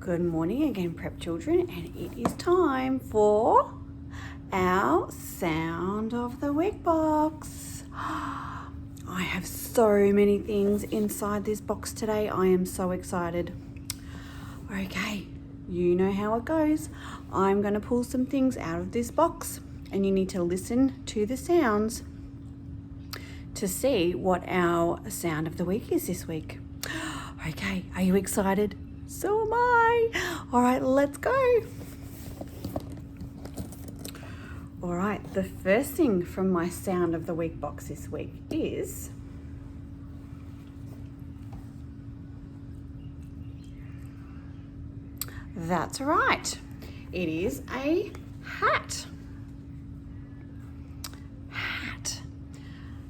Good morning again, prep children, and it is time for our Sound of the Week box. I have so many things inside this box today. I am so excited. Okay, you know how it goes. I'm going to pull some things out of this box, and you need to listen to the sounds to see what our Sound of the Week is this week. Okay, are you excited? So am I. All right, let's go. All right, the first thing from my Sound of the Week box this week is that's right. It is a hat. Hat.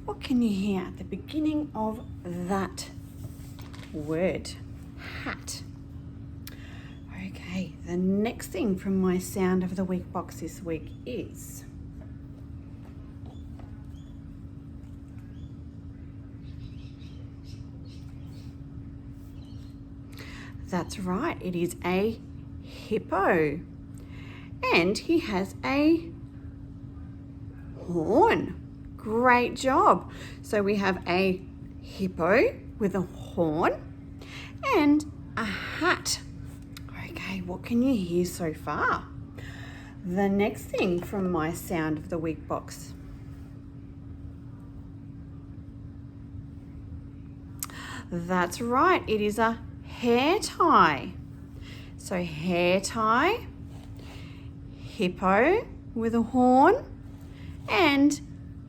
What can you hear at the beginning of that word? Hat. Okay, the next thing from my Sound of the Week box this week is that's right, it is a hippo. And he has a horn. Great job. So we have a hippo with a horn and a hat. Okay, what can you hear so far? The next thing from my Sound of the Week box. That's right, it is a hair tie. So hair tie, hippo with a horn, and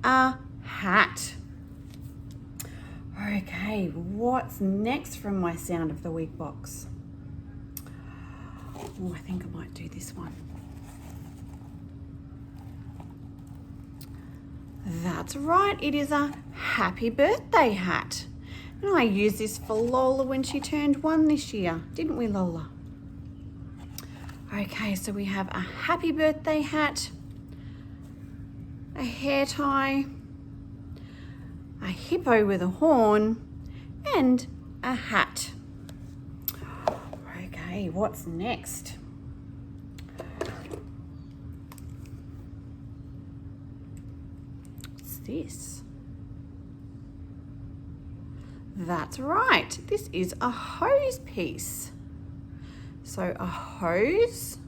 a hat. Okay, what's next from my Sound of the Week box? Oh, I think I might do this one. That's right, it is a happy birthday hat. And I used this for Lola when she turned 1 this year, didn't we, Lola? Okay, so we have a happy birthday hat, a hair tie, a hippo with a horn, and a hat. Okay, what's next? What's this? That's right, this is a hose piece. So a hose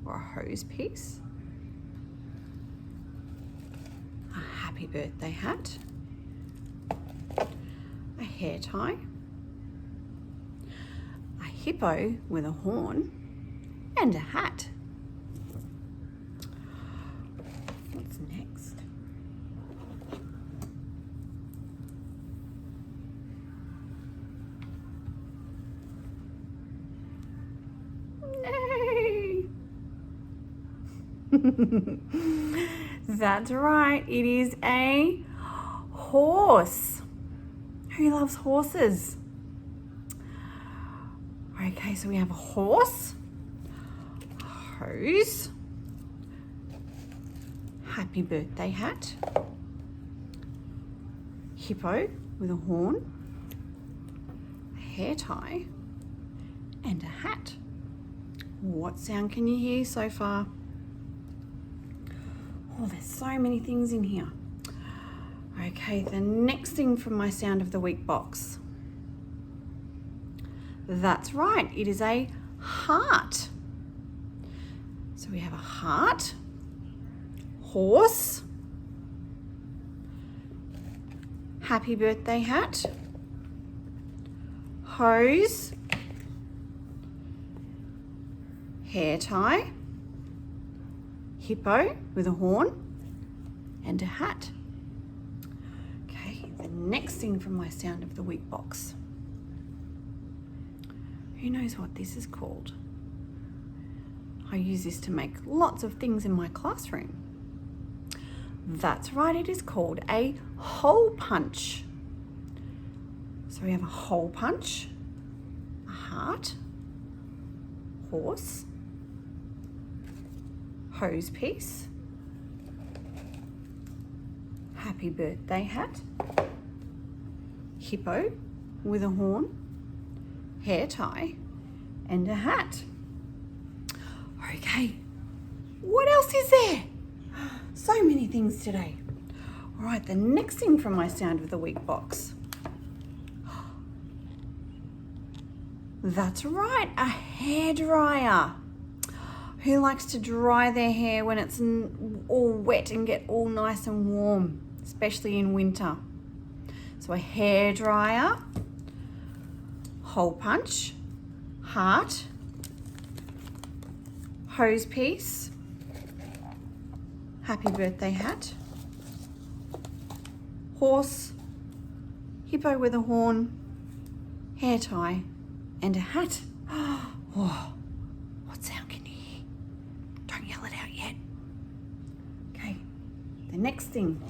or a hose piece, a happy birthday hat, a hair tie, a hippo with a horn, and a hat. What's next? Nay. That's right, it is a horse. Who loves horses? Okay, so we have a horse, a hose, happy birthday hat, hippo with a horn, a hair tie, and a hat. What sound can you hear so far? Oh, there's so many things in here. Okay, the next thing from my Sound of the Week box. That's right, it is a heart. So we have a heart, horse, happy birthday hat, hose, hair tie, hippo with a horn, and a hat. Okay, the next thing from my Sound of the Week box. Who knows what this is called? I use this to make lots of things in my classroom. That's right, it is called a hole punch. So we have a hole punch, a heart, horse, hose piece, happy birthday hat, hippo with a horn, hair tie, and a hat. Okay, what else is there? So many things today. All right, the next thing from my Sound of the Week box. That's right, a hairdryer. Who likes to dry their hair when it's all wet and get all nice and warm, especially in winter? So a hairdryer, hole punch, heart, hose piece, happy birthday hat, horse, hippo with a horn, hair tie, and a hat. Oh, what sound can you hear? Don't yell it out yet. Okay, the next thing.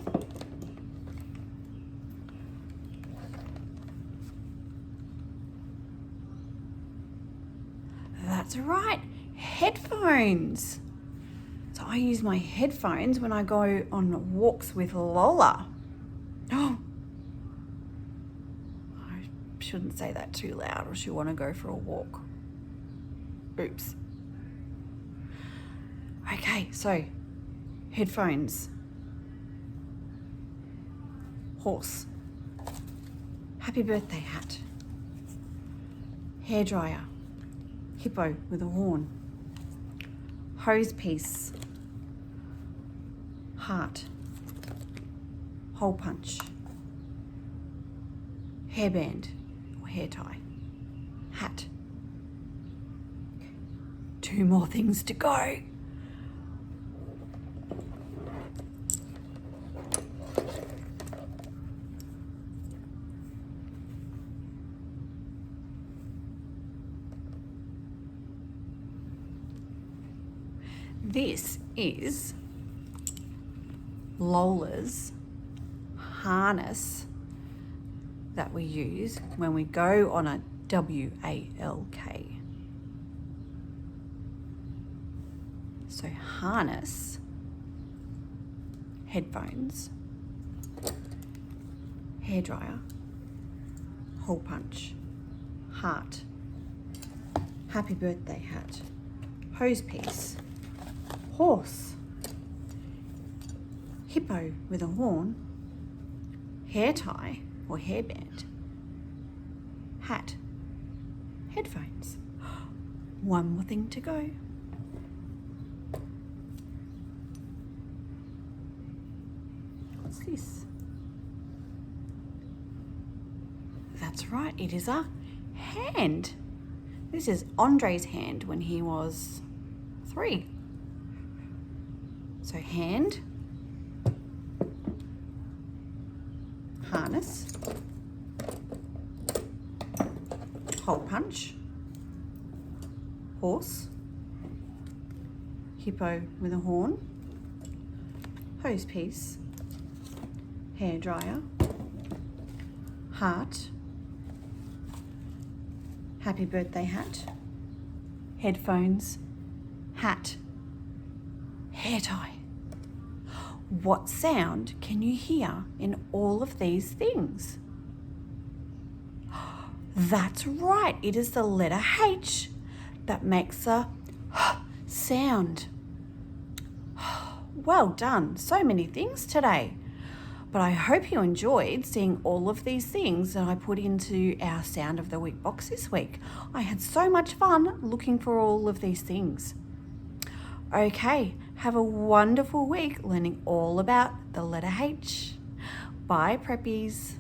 That's right, headphones. So I use my headphones when I go on walks with Lola. Oh, I shouldn't say that too loud or she'll want to go for a walk. Oops. Okay, so headphones, horse, happy birthday hat, hairdryer, hippo with a horn, hose piece, heart, hole punch, hairband or hair tie, hat. 2 more things to go. This is Lola's harness that we use when we go on a WALK. So harness, headphones, hairdryer, hole punch, heart, happy birthday hat, hose piece, horse, hippo with a horn, hair tie or hairband, hat, headphones. 1 more thing to go. What's this? That's right, it is a hand. This is Andre's hand when he was 3. So hand, harness, hole punch, horse, hippo with a horn, hose piece, hairdryer, heart, happy birthday hat, headphones, hat, hair tie. What sound can you hear in all of these things? That's right, it is the letter H that makes a sound. Well done, so many things today. But I hope you enjoyed seeing all of these things that I put into our Sound of the Week box this week. I had so much fun looking for all of these things. Okay, have a wonderful week learning all about the letter H. Bye, preppies.